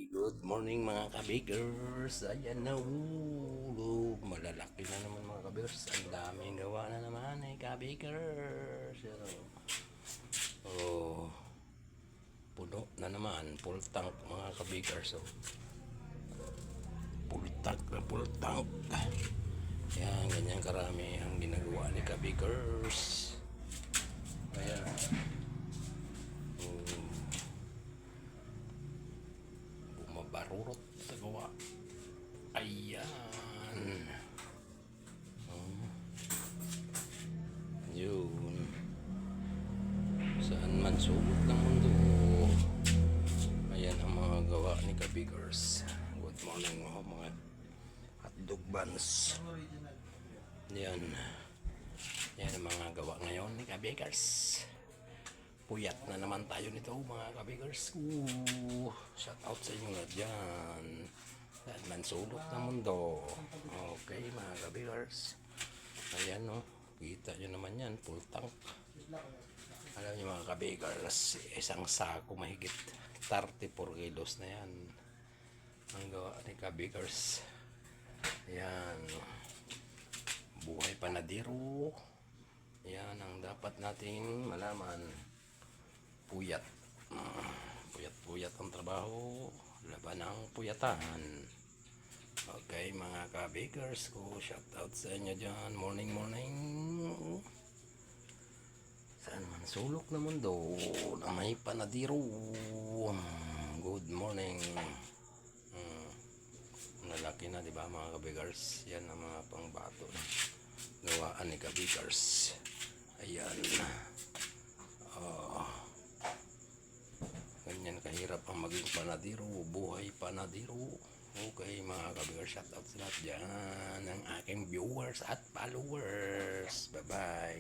Good morning mga kabikers. Ayan na hulog. Malalaki na naman mga kabikers. Ang daming gawa na naman kabikers. Oh, puno na naman. Full tank mga kabikers. So, full tank na full tank. Yan, ganyan karami ang ginagawa ni kabikers. Ayan. Barurot tagawa. Ayan. Yun. Saan man sulok ng mundo. Ayan ang mga gawa ni kabikers. Good morning mga hotdog buns. Yan. Yan ang mga gawa ngayon ni kabikers. Puyat na naman tayo nito mga kabikers. Shout out sa inyo nga dyan. Saan man sulok ng mundo. Okay mga kabikers. Ayan no. Kita nyo naman yan. Full tank. Alam nyo mga kabikers. Isang sako mahigit 34 kilos na yan. Ang gawa ni kabikers. Ayan. Buhay panadiro. Yan ang dapat natin malaman. Puyat. Puyat-puyat ang trabaho. Laban ang puyatan. Okay mga kabikers ko. Shout out sa inyo dyan. Morning. Saan man sulok na mundo na may panadiro. Good morning. Nalaki na diba mga kabikers. Yan ang mga pangbato. Gawaan ni kabikers. Ayan. Ganyan kahirap ang maging panadiro, buhay panadiro. Okay mga kabikers, shout out sa lahat dyan ng aking viewers at followers. Bye bye.